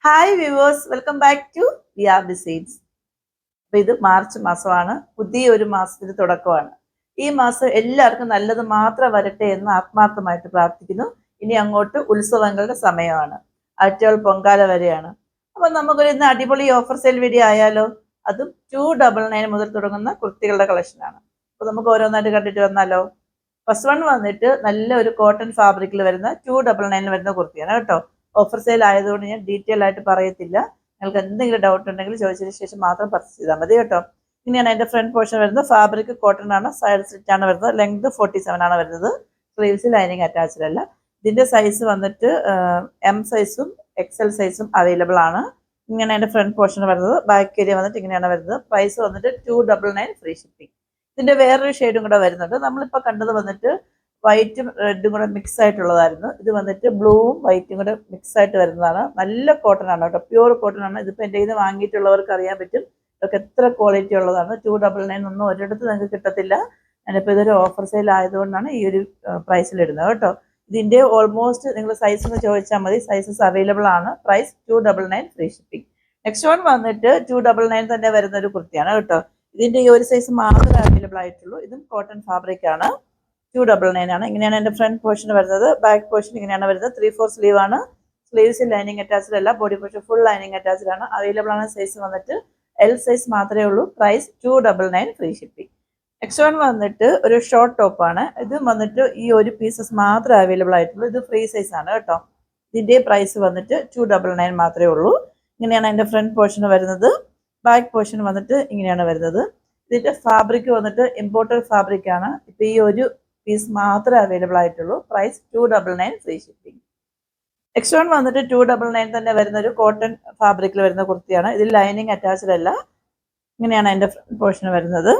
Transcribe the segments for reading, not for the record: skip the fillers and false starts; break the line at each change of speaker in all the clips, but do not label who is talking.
Hi viewers, welcome back to VR designs. അപ്പോൾ ഇത് March മാസമാണ്, പുതിയൊരു മാസത്തിന് തുടക്കമാണ്. ഈ മാസം എല്ലാവർക്കും നല്ലത് മാത്രം വരട്ടെ എന്ന് ആത്മാർത്ഥമായിട്ട് പ്രാർത്ഥിക്കുന്നു. ഇനി അങ്ങോട്ട് ഉത്സവങ്ങളുടെ സമയമാണ്, ആറ്റുകാൽ പൊങ്കാല വരെയാണ്. അപ്പോൾ നമുക്കൊരു ഇന്ന് അടിപൊളി ഓഫർ സെയിൽ വീഡിയോ ആയാലോ. അതും 299 മുതൽ തുടങ്ങുന്ന കുർത്തികളുടെ കളക്ഷനാണ്. അപ്പോൾ നമുക്ക് ഓരോന്നായിട്ട് കണ്ടിട്ട് വന്നാലോ. ഫസ്റ്റ് വൺ വന്നിട്ട് നല്ല ഒരു കോട്ടൺ ഫാബ്രിക്കിൽ വരുന്ന 299 വരുന്ന കുർത്തിയാണ് കേട്ടോ. ഓഫർ സെയിൽ ആയതുകൊണ്ട് ഞാൻ ഡീറ്റെയിൽ ആയിട്ട് പറയത്തില്ല. നിങ്ങൾക്ക് എന്തെങ്കിലും ഡൗട്ട് ഉണ്ടെങ്കിൽ ചോദിച്ചതിന് ശേഷം മാത്രം പർച്ചേസ് ചെയ്താൽ മതി കേട്ടോ. ഇങ്ങനെയാണ് അതിന്റെ ഫ്രണ്ട് പോർഷൻ വരുന്നത്. ഫാബ്രിക് കോട്ടൺ ആണ്, സൈഡ് സ്ലിറ്റ് ആണ് വരുന്നത്. ലെങ്ത് 47 ആണ് വരുന്നത്. സ്ലീവ്സ് ലൈനിങ് അറ്റാച്ച്ഡ് അല്ല. ഇതിന്റെ സൈസ് വന്നിട്ട് എം സൈസും എക്സൽ സൈസും അവൈലബിൾ ആണ്. ഇങ്ങനെ അതിന്റെ ഫ്രണ്ട് പോർഷൻ വരുന്നത്. ബാക്ക് ഏരിയ വന്നിട്ട് ഇങ്ങനെയാണ് വരുന്നത്. പ്രൈസ് വന്നിട്ട് 299 ഫ്രീ ഷിപ്പിംഗ്. ഇതിന്റെ വേറൊരു ഷെയ്ഡും കൂടെ വരുന്നുണ്ട്. നമ്മളിപ്പോൾ കണ്ടത് വന്നിട്ട് വൈറ്റും റെഡും കൂടെ മിക്സ് ആയിട്ടുള്ളതായിരുന്നു. ഇത് വന്നിട്ട് ബ്ലൂവും വൈറ്റും കൂടെ മിക്സ് ആയിട്ട് വരുന്നതാണ്. നല്ല കോട്ടൺ ആണ് കേട്ടോ, പ്യൂർ കോട്ടൺ ആണ്. ഇതിപ്പോൾ എൻ്റെ കയ്യിൽ നിന്ന് വാങ്ങിയിട്ടുള്ളവർക്ക് അറിയാൻ പറ്റും ഇതൊക്കെ എത്ര ക്വാളിറ്റി ഉള്ളതാണ്. 299 ഒന്നും ഒരിടത്ത് നിങ്ങൾക്ക് കിട്ടത്തില്ല. ഞാനിപ്പോൾ ഇതൊരു ഓഫർ സെയിൽ ആയതുകൊണ്ടാണ് ഈ ഒരു പ്രൈസിൽ ഇടുന്നത് കേട്ടോ. ഇതിൻ്റെ ഓൾമോസ്റ്റ് നിങ്ങൾ സൈസ് ഒന്ന് ചോദിച്ചാൽ മതി, സൈസസ് അവൈലബിൾ ആണ്. Price 299 free shipping. Next one വന്നിട്ട് 299 തന്നെ വരുന്ന ഒരു കുർത്തിയാണ് കേട്ടോ. ഇതിൻ്റെ ഈ ഒരു സൈസ് മാത്രമേ അവൈലബിൾ ആയിട്ടുള്ളൂ. ഇതും കോട്ടൺ ഫാബ്രിക് ആണ്. 299 ആണ്. ഇങ്ങനെയാണ് എൻ്റെ ഫ്രണ്ട് പോർഷൻ വരുന്നത്. ബാക്ക് പോർഷൻ ഇങ്ങനെയാണ് വരുന്നത്. 3/4 സ്ലീവ് ആണ്. സ്ലീവ്സ് ലൈനിങ് അറ്റാച്ച്ഡ് അല്ല. Body portion full lining attached ആണ്. അവൈലബിൾ ആണ് സൈസ് വന്നിട്ട് എൽ സൈസ് മാത്രമേ ഉള്ളൂ. Price 299 free shipping. Next one വന്നിട്ട് ഒരു ഷോർട്ട് ടോപ്പ് ആണ്. ഇത് വന്നിട്ട് ഈ ഒരു പീസസ് മാത്രമേ അവൈലബിൾ ആയിട്ടുള്ളൂ. ഇത് ഫ്രീ സൈസ് ആണ് കേട്ടോ. ഇതിൻ്റെ പ്രൈസ് വന്നിട്ട് 299 മാത്രമേ ഉള്ളൂ. ഇങ്ങനെയാണ് എൻ്റെ ഫ്രണ്ട് പോർഷൻ വരുന്നത്. ബാക്ക് പോർഷൻ വന്നിട്ട് ഇങ്ങനെയാണ് വരുന്നത്. ഇതിൻ്റെ ഫാബ്രിക് വന്നിട്ട് ഇമ്പോർട്ടഡ് ഫാബ്രിക് ആണ്. ഇപ്പം ഈ ഒരു പീസ് മാത്രമേ അവൈലബിൾ ആയിട്ടുള്ളൂ. Price 299 free shipping. Next one വന്നിട്ട് 299 തന്നെ വരുന്ന ഒരു കോട്ടൺ ഫാബ്രിക്കിൽ വരുന്ന കുർത്തിയാണ്. ഇതിൽ ലൈനിങ് അറ്റാച്ച്ഡ് അല്ല. ഇങ്ങനെയാണ് അതിന്റെ പോർഷൻ വരുന്നത്.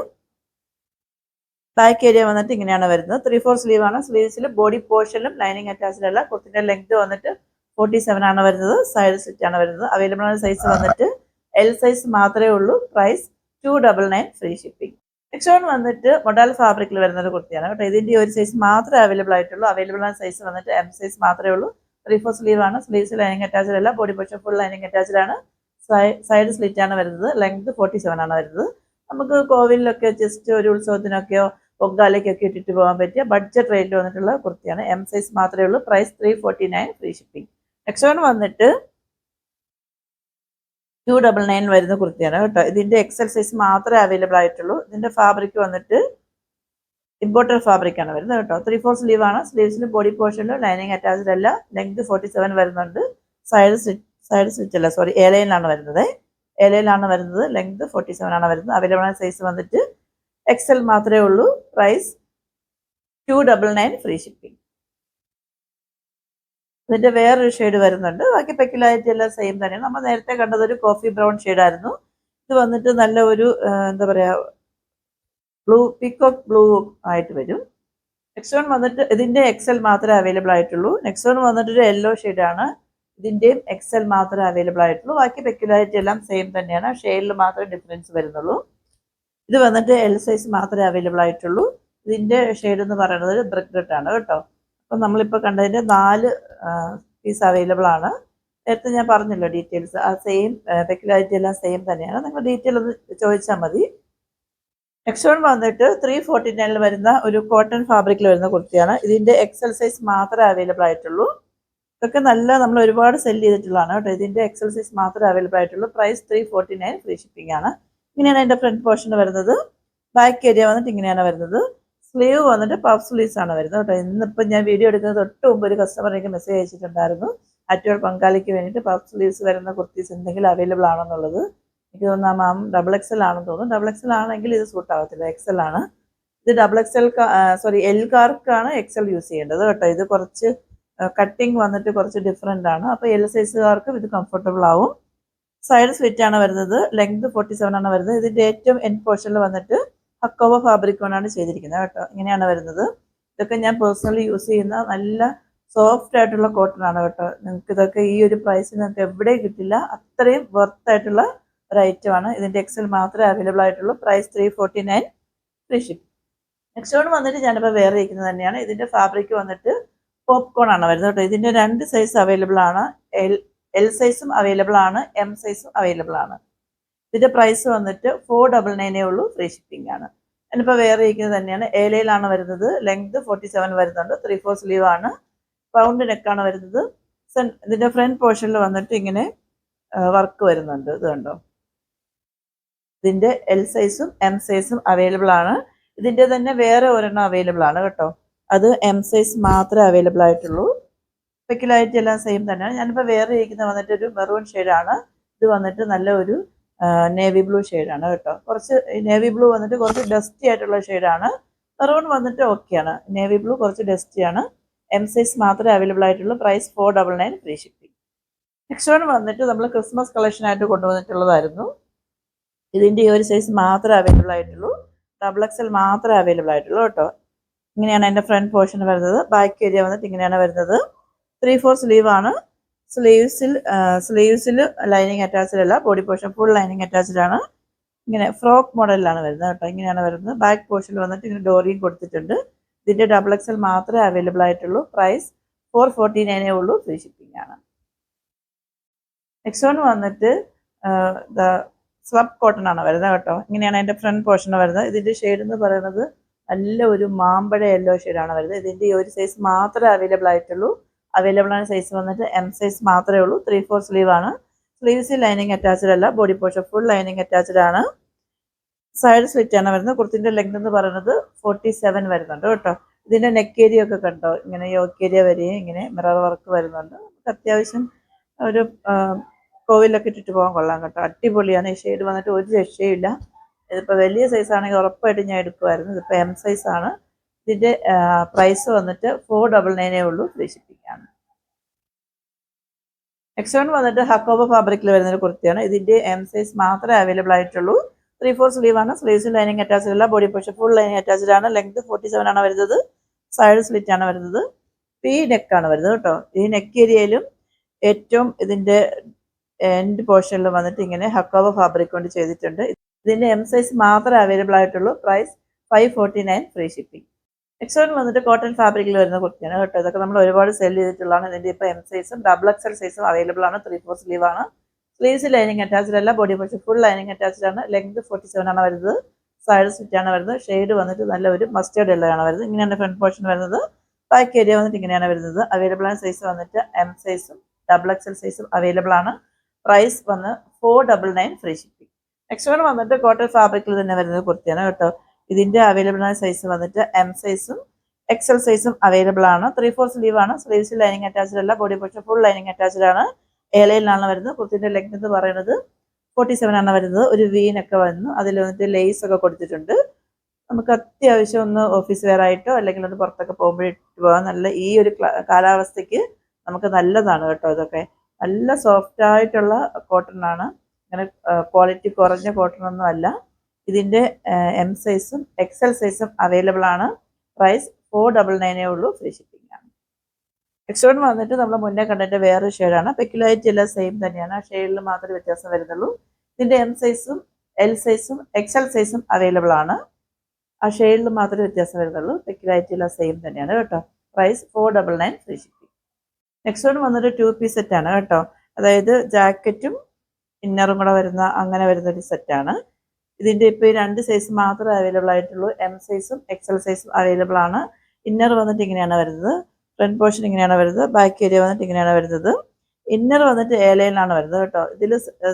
ബാക്ക് ഏരിയ വന്നിട്ട് ഇങ്ങനെയാണ് വരുന്നത്. 3/4 സ്ലീവ് ആണ്. സ്ലീവ്സിൽ ബോഡി പോർഷനിലും ലൈനിങ് അറ്റാച്ച്ഡ് അല്ല. കുർത്തിന്റെ ലെങ്ത് വന്നിട്ട് 47 ആണ് വരുന്നത്. സൈഡ് സ്ലിറ്റ് ആണ് വരുന്നത്. അവൈലബിൾ ആണ് സൈസ് വന്നിട്ട് എൽ സൈസ് മാത്രമേ ഉള്ളൂ. Price 299 free shipping. Next one വന്നിട്ട് മൊഡാൽ ഫാബ്രിക്കിൽ വരുന്ന ഒരു കുർത്തിയാണ് കേട്ടോ. ഇതിന്റെ ഒരു സൈസ് മാത്രമേ അവൈലബിൾ ആയിട്ടുള്ളൂ. അവൈലബിൾ ആയ സൈസ് വന്നിട്ട് എം സൈസ് മാത്രമേ ഉള്ളൂ. 3/4 സ്ലീവ് ആണ്. സ്ലീവ്സ് ലൈനിങ് അറ്റാച്ച്ഡ് അല്ല. Body portion full lining attached ആണ്. സൈഡ് സ്ലിറ്റ് ആണ് വരുന്നത്. ലെങ്ത് 47 ആണ് വരുന്നത്. നമുക്ക് കോവിലൊക്കെ ജസ്റ്റ് ഒരു ഉത്സവത്തിനൊക്കെയോ പൊങ്കാലയ്ക്കൊക്കെ ഇട്ടിട്ട് പോകാൻ പറ്റിയ ബഡ്ജറ്റ് റേറ്റിൽ വന്നിട്ടുള്ള കുർത്തിയാണ്. എം സൈസ് മാത്രമേ ഉള്ളൂ. Price 349 free shipping. Next one വന്നിട്ട് 299 വരുന്ന കുർത്തിയാണ് കേട്ടോ. ഇതിന്റെ എക്സൽ സൈസ് മാത്രമേ അവൈലബിൾ ആയിട്ടുള്ളൂ. ഇതിന്റെ ഫാബ്രിക് വന്നിട്ട് ഇമ്പോർട്ടഡ് ഫാബ്രിക് ആണ് വരുന്നത് കേട്ടോ. 3/4 സ്ലീവ് ആണ്. സ്ലീവ്സിന് ബോഡി പോർഷനിലും ലൈനിങ് അറ്റാച്ച്ഡ് അല്ല. ലെങ്ത് 47 വരുന്നുണ്ട്. സൈഡ് സ്റ്റിച്ച് അല്ല, സോറി, ഏലയിലാണ് വരുന്നത്. ഏലയിലാണ് വരുന്നത്. ലെങ്ത് 47 ആണ് വരുന്നത്. അവൈലബിൾ ആയ സൈസ് വന്നിട്ട് എക്സൽ മാത്രമേ ഉള്ളൂ. Price 299 free shipping. ഇതിന്റെ വേറൊരു ഷെയ്ഡ് വരുന്നുണ്ട്. ബാക്കി പെക്യുലാരിറ്റി എല്ലാം സെയിം തന്നെയാണ്. നമ്മൾ നേരത്തെ കണ്ടത് ഒരു കോഫി ബ്രൗൺ ഷെയ്ഡായിരുന്നു. ഇത് വന്നിട്ട് നല്ല ഒരു എന്താ പറയാ, ബ്ലൂ, പീകോക്ക് ബ്ലൂ ആയിട്ട് വരും. നെക്സ്റ്റ് വൺ വന്നിട്ട് ഇതിന്റെ എക്സൽ മാത്രമേ അവൈലബിൾ ആയിട്ടുള്ളൂ. നെക്സ്റ്റ് വൺ വന്നിട്ട് ഒരു യെല്ലോ ഷെയ്ഡാണ്. ഇതിന്റെയും എക്സൽ മാത്രമേ അവൈലബിൾ ആയിട്ടുള്ളൂ. ബാക്കി പെക്യുലാരിറ്റി എല്ലാം സെയിം തന്നെയാണ്. ഷെയ്ഡിൽ മാത്രമേ ഡിഫറൻസ് വരുന്നുള്ളൂ. ഇത് വന്നിട്ട് എൽ സൈസ് മാത്രമേ അവൈലബിൾ ആയിട്ടുള്ളൂ. ഇതിന്റെ ഷെയ്ഡ് എന്ന് പറയുന്നത് ബ്രിക്ക് റെഡ് ആണ് കേട്ടോ. അപ്പം നമ്മളിപ്പോൾ കണ്ടതിൻ്റെ 4 പീസ് അവൈലബിൾ ആണ്. നേരത്തെ ഞാൻ പറഞ്ഞല്ലോ ഡീറ്റെയിൽസ്. ആ സെയിം പെക്യുലാരിറ്റി എല്ലാം സെയിം തന്നെയാണ്. നിങ്ങൾ ഡീറ്റെയിൽ ഒന്ന് ചോദിച്ചാൽ മതി. നെക്സ്റ്റ് വൺ വന്നിട്ട് 349 വരുന്ന ഒരു കോട്ടൺ ഫാബ്രിക്കിൽ വരുന്ന കുർത്തിയാണ്. ഇതിൻ്റെ എക്സൽ സൈസ് മാത്രമേ അവൈലബിൾ ആയിട്ടുള്ളൂ. ഇതൊക്കെ നല്ല നമ്മൾ ഒരുപാട് സെല് ചെയ്തിട്ടുള്ളതാണ് കേട്ടോ. ഇതിൻ്റെ എക്സൽ സൈസ് മാത്രമേ അവൈലബിൾ ആയിട്ടുള്ളൂ. പ്രൈസ് 349 ഫ്രീ ഷിപ്പിംഗ് ആണ്. ഇങ്ങനെയാണ് അതിൻ്റെ ഫ്രണ്ട് പോർഷൻ വരുന്നത്. ബാക്ക് ഏരിയ വന്നിട്ട് ഇങ്ങനെയാണ് വരുന്നത്. സ്ലീവ് വന്നിട്ട് പഫ് സ്ലീവ്സ് ആണ് വരുന്നത് കേട്ടോ. ഇന്നിപ്പോൾ ഞാൻ വീഡിയോ എടുക്കുന്നത് തൊട്ട് മുമ്പ് ഒരു കസ്റ്റമർ എനിക്ക് മെസ്സേജ് അയച്ചിട്ടുണ്ടായിരുന്നു, ആറ്റുകാൽ പൊങ്കാലയ്ക്ക് വേണ്ടിയിട്ട് പഫ് സ്ലീവ്സ് വരുന്ന കുർത്തീസ് എന്തെങ്കിലും അവൈലബിൾ ആണെന്നുള്ളത്. എനിക്ക് തോന്നുന്നു മാം ഡബിൾ എക്സൽ ആണെന്ന് തോന്നുന്നു. ഡബിൾ എക്സൽ ആണെങ്കിൽ ഇത് സൂട്ട് ആവത്തില്ല, എക്സൽ ആണ് ഇത്. ഡബിൾ എക്സൽ സോറി, എൽ കാർക്കാണ് എക്സൽ യൂസ് ചെയ്യേണ്ടത് കേട്ടോ. ഇത് കുറച്ച് കട്ടിങ് വന്നിട്ട് കുറച്ച് ഡിഫറെൻ്റ് ആണ്. അപ്പോൾ എൽ സൈസുകാർക്കും ഇത് കംഫർട്ടബിൾ ആവും. സൈഡ് സ്ലിറ്റ് ആണ് വരുന്നത്. ലെങ്ത് 47 ആണ് വരുന്നത്. ഇതിൻ്റെ ഏറ്റവും എൻഡ് പോർഷനിൽ വന്നിട്ട് ഹക്കോവ ഫാബ്രിക് കൊണ്ടാണ് ചെയ്തിരിക്കുന്നത് കേട്ടോ. ഇങ്ങനെയാണ് വരുന്നത്. ഇതൊക്കെ ഞാൻ പേഴ്സണലി യൂസ് ചെയ്യുന്ന നല്ല സോഫ്റ്റ് ആയിട്ടുള്ള കോട്ടൺ ആണ് കേട്ടോ. നിങ്ങൾക്ക് ഇതൊക്കെ ഈ ഒരു പ്രൈസിൽ നിങ്ങൾക്ക് എവിടെയും കിട്ടില്ല. അത്രയും വർത്ത് ആയിട്ടുള്ള ഒരു ഐറ്റം ആണ്. ഇതിൻ്റെ എക്സൽ മാത്രമേ അവൈലബിൾ ആയിട്ടുള്ളൂ. Price 349 free ship. Next one വന്നിട്ട് ഞാനിപ്പോൾ വേറെ ഇരിക്കുന്നത് തന്നെയാണ്. ഇതിൻ്റെ ഫാബ്രിക് വന്നിട്ട് പോപ്കോൺ ആണ് വരുന്നത് കേട്ടോ. ഇതിൻ്റെ 2 സൈസ് അവൈലബിൾ ആണ്. എൽ സൈസും അവൈലബിൾ ആണ്, എം സൈസും അവൈലബിൾ ആണ്. ഇതിന്റെ പ്രൈസ് വന്നിട്ട് 499 ഉള്ളൂ, ഫ്രീ ഷിപ്പിംഗ് ആണ്. ഞാനിപ്പോൾ വേറെ ഇരിക്കുന്നത് തന്നെയാണ്. ഏലയിലാണ് വരുന്നത്. ലെങ്ത് 47 വരുന്നുണ്ട്. 3/4 സ്ലീവ് ആണ്. റൗണ്ട് നെക്കാണ് വരുന്നത്. ഇതിന്റെ ഫ്രണ്ട് പോർഷനിൽ വന്നിട്ട് ഇങ്ങനെ വർക്ക് വരുന്നുണ്ട്. ഇത് കണ്ടോ, ഇതിന്റെ എൽ സൈസും എം സൈസും അവൈലബിൾ ആണ്. ഇതിന്റെ തന്നെ വേറെ ഒരെണ്ണം അവൈലബിൾ ആണ് കേട്ടോ. അത് എം സൈസ് മാത്രമേ അവൈലബിൾ ആയിട്ടുള്ളൂ. സ്പെക്കുലാരിറ്റി എല്ലാം സെയിം തന്നെയാണ്. ഞാനിപ്പോൾ വേറെ ഇരിക്കുന്ന വന്നിട്ട് ഒരു മെറൂൺ ഷെയ്ഡാണ്. ഇത് വന്നിട്ട് നല്ല ഒരു നേവി ബ്ലൂ ഷെയ്ഡാണ് കേട്ടോ. കുറച്ച് നേവി ബ്ലൂ വന്നിട്ട് കുറച്ച് ഡസ്റ്റി ആയിട്ടുള്ള ഷെയ്ഡാണ്. മെറൂൺ വന്നിട്ട് ഓക്കെയാണ്. നേവി ബ്ലൂ കുറച്ച് ഡസ്റ്റിയാണ്. എം സൈസ് മാത്രമേ അവൈലബിൾ ആയിട്ടുള്ളൂ. Price 499, free shipping. Next one വന്നിട്ട് നമ്മൾ ക്രിസ്മസ് കളക്ഷൻ ആയിട്ട് കൊണ്ടുവന്നിട്ടുള്ളതായിരുന്നു. ഇതിൻ്റെ ഈ ഒരു സൈസ് മാത്രമേ അവൈലബിൾ ആയിട്ടുള്ളൂ. XXL മാത്രമേ അവൈലബിൾ ആയിട്ടുള്ളൂ കേട്ടോ. ഇങ്ങനെയാണ് എൻ്റെ ഫ്രണ്ട് പോർഷൻ വരുന്നത്. ബാക്ക് ഏരിയ വന്നിട്ട് ഇങ്ങനെയാണ് വരുന്നത്. 3/4 സ്ലീവ് ആണ്. സ്ലീവ്സിൽ ലൈനിങ് അറ്റാച്ച്ഡ് അല്ല. Body portion full lining attached ആണ്. ഇങ്ങനെ ഫ്രോക്ക് മോഡലിലാണ് വരുന്നത് കേട്ടോ. ഇങ്ങനെയാണ് വരുന്നത്. ബാക്ക് പോർഷനിൽ വന്നിട്ട് ഇങ്ങനെ ഡോറിയും കൊടുത്തിട്ടുണ്ട്. ഇതിൻ്റെ XXL മാത്രമേ അവൈലബിൾ ആയിട്ടുള്ളൂ. പ്രൈസ് 449 ഉള്ളൂ, ഫ്രീ ഷിപ്പിംഗ് ആണ്. നെക്സ്റ്റ് വൺ വന്നിട്ട് സ്ലബ് കോട്ടൺ ആണ് വരുന്നത് കേട്ടോ. ഇങ്ങനെയാണ് എൻ്റെ ഫ്രണ്ട് പോർഷൻ വരുന്നത്. ഇതിൻ്റെ ഷെയ്ഡ് എന്ന് പറയുന്നത് നല്ല ഒരു മാമ്പഴ യെല്ലോ ഷെയ്ഡാണ് വരുന്നത്. ഇതിൻ്റെ ഈ ഒരു സൈസ് മാത്രമേ അവൈലബിൾ ആയിട്ടുള്ളൂ. അവൈലബിൾ ആണ് സൈസ് വന്നിട്ട് എം സൈസ് മാത്രമേ ഉള്ളൂ. 3/4 സ്ലീവ് ആണ്. സ്ലീവ്സിൽ ലൈനിങ് അറ്റാച്ച്ഡ് അല്ല. Body portion full lining attached ആണ്. സൈഡ് സ്ലിറ്റ് ആണ് വരുന്നത്. കുർത്തിന്റെ ലെങ്ത് എന്ന് പറയുന്നത് 47 വരുന്നുണ്ട് കേട്ടോ. ഇതിന്റെ നെക്ക് ഏരിയ ഒക്കെ കണ്ടോ, ഇങ്ങനെ യോക്ക് ഏരിയ വരെയും ഇങ്ങനെ മിറർ വർക്ക് വരുന്നുണ്ട്. അത്യാവശ്യം ഒരു കോവിലൊക്കെ ഇട്ടിട്ട് പോകാൻ കൊള്ളാം കേട്ടോ. അടിപൊളിയാണ്. ഈ ഷെയ്ഡ് വന്നിട്ട് ഒരു രക്ഷയില്ല. ഇതിപ്പോൾ വലിയ സൈസ് ആണെങ്കിൽ ഉറപ്പായിട്ട് ഞാൻ എടുക്കുമായിരുന്നു. ഇതിപ്പോൾ എം സൈസ് ആണ്. ഇതിന്റെ പ്രൈസ് വന്നിട്ട് 499 ഉള്ളൂ, ഫ്രീ ഷിപ്പിംഗ് ആണ്. നെക്സ്റ്റ് വൺ വന്നിട്ട് ഹക്കോബ ഫാബ്രിക്കിൽ വരുന്ന ഒരു കുർത്തിയാണ്. ഇതിന്റെ എം സൈസ് മാത്രമേ അവൈലബിൾ ആയിട്ടുള്ളൂ. 3/4 സ്ലീവ് ആണ്. സ്ലീവ്സിൽ ലൈനിങ് അറ്റാച്ച്ഡ് അല്ല. Body portion full lining attached ആണ്. ലെങ്ത് 47 ആണ് വരുന്നത്. സൈഡ് സ്ലിറ്റ് ആണ് വരുന്നത്. പി നെക്കാണ് വരുന്നത് കേട്ടോ. ഈ നെക്ക് ഏരിയയിലും ഏറ്റവും ഇതിന്റെ എൻഡ് പോർഷനിൽ വന്നിട്ട് ഇങ്ങനെ ഹക്കോബ ഫാബ്രിക് കൊണ്ട് ചെയ്തിട്ടുണ്ട്. ഇതിന്റെ എം സൈസ് മാത്രമേ അവൈലബിൾ ആയിട്ടുള്ളൂ. Price 549, free shipping. Next one വന്നിട്ട് കോട്ടൺ ഫാബ്രിക്കിൽ വരുന്ന കുർത്തിയാണ് കേട്ടോ. ഇതൊക്കെ നമ്മൾ ഒരുപാട് സെൽ ചെയ്തിട്ടുള്ളതാണ്. ഇതിന്റെ ഇപ്പോൾ എം സൈസും XXL സൈസും അവൈലബിൾ ആണ്. 3/4 സ്ലീവ് ആണ്. സ്ലീവ്സ് ലൈനിങ് അറ്റാച്ച്ഡ് അല്ല. Body portion full lining attached ആണ്. ലെങ്ത് 47 ആണ് വരുന്നത്. സൈഡ് സ്ലിറ്റ് ആണ് വരുന്നത്. ഷെയ്ഡ് വന്നിട്ട് നല്ല ഒരു മസ്റ്റേർഡ് യെല്ലോ ആണ് വരുന്നത്. ഇങ്ങനെയാണ് ഫ്രണ്ട് പോർഷൻ വരുന്നത്. ബാക്ക് ഏരിയ വന്നിട്ട് ഇങ്ങനെയാണ് വരുന്നത്. അവൈലബിൾ ആണ് സൈസ് വന്നിട്ട് എം സൈസും XXL സൈസും അവൈലബിൾ ആണ്. പ്രൈസ് വന്ന് 499, ഫ്രീ ഷിപ്പിംഗ്. നെക്സ്റ്റ് വൺ വന്നിട്ട് കോട്ടൺ ഫാബ്രിക്കിൽ തന്നെ വരുന്ന കുർത്തിയാണ് കേട്ടോ. ഇതിന്റെ അവൈലബിൾ ആയ സൈസ് വന്നിട്ട് എം സൈസും XL സൈസും അവൈലബിൾ ആണ്. 3/4 സ്ലീവ് ആണ്. സ്ലീവ്സിൽ ലൈനിങ് അറ്റാച്ച്ഡ് അല്ല. Body portion full lining attached ആണ്. ഏലയിലാണ് വരുന്നത്. കുർത്തിന്റെ ലെങ്ത് എന്ന് പറയുന്നത് 47 ആണ് വരുന്നത്. ഒരു വീനൊക്കെ വന്നു. അതിൽ വന്നിട്ട് ലേസ് ഒക്കെ കൊടുത്തിട്ടുണ്ട്. നമുക്ക് അത്യാവശ്യം ഒന്ന് ഓഫീസ് വെയർ ആയിട്ടോ അല്ലെങ്കിൽ ഒന്ന് പുറത്തൊക്കെ പോകുമ്പോൾ ഇട്ട് പോകാൻ നല്ല ഈ ഒരു കാലാവസ്ഥയ്ക്ക് നമുക്ക് നല്ലതാണ് കേട്ടോ. ഇതൊക്കെ നല്ല സോഫ്റ്റ് ആയിട്ടുള്ള കോട്ടൺ ആണ്. അങ്ങനെ ക്വാളിറ്റി കുറഞ്ഞ കോട്ടൺ ഒന്നും അല്ല. ഇതിന്റെ എം സൈസും XL സൈസും അവൈലബിൾ ആണ്. പ്രൈസ് 499 ഉള്ളൂ, ഫ്രീ ഷിപ്പിംഗ് ആണ്. നെക്സ്റ്റ് വൺ വന്നിട്ട് നമ്മൾ മുന്നേ കണ്ടിട്ട് വേറൊരു ഷെയ്ഡാണ്. പെക്യുലാരിറ്റി എല്ലാം സെയിം തന്നെയാണ്. ആ ഷെയ്ഡിൽ മാത്രമേ വ്യത്യാസം വരുന്നുള്ളൂ. ഇതിന്റെ എം സൈസും എൽ സൈസും XL സൈസും അവൈലബിൾ ആണ്. ആ ഷെയ്ഡിൽ മാത്രമേ വ്യത്യാസം വരുന്നുള്ളൂ. പെക്യുലാരിറ്റി എല്ലാം സെയിം തന്നെയാണ് കേട്ടോ. Price 499, free shipping. Next one വന്നിട്ട് 2 പീസ് സെറ്റ് ആണ് കേട്ടോ. അതായത് ജാക്കറ്റും ഇന്നറും കൂടെ വരുന്ന അങ്ങനെ വരുന്നൊരു സെറ്റാണ്. ഇതിന്റെ ഇപ്പോൾ ഈ 2 സൈസ് മാത്രമേ അവൈലബിൾ ആയിട്ടുള്ളൂ. എം സൈസും XL സൈസും അവൈലബിൾ ആണ്. ഇന്നർ വന്നിട്ട് ഇങ്ങനെയാണ് വരുന്നത്. ഫ്രണ്ട് പോർഷൻ ഇങ്ങനെയാണ് വരുന്നത്. ബാക്ക് ഏരിയ വന്നിട്ട് ഇങ്ങനെയാണ് വരുന്നത്. ഇന്നർ വന്നിട്ട് ഏലയിലാണ് വരുന്നത് കേട്ടോ. ഇതിൽ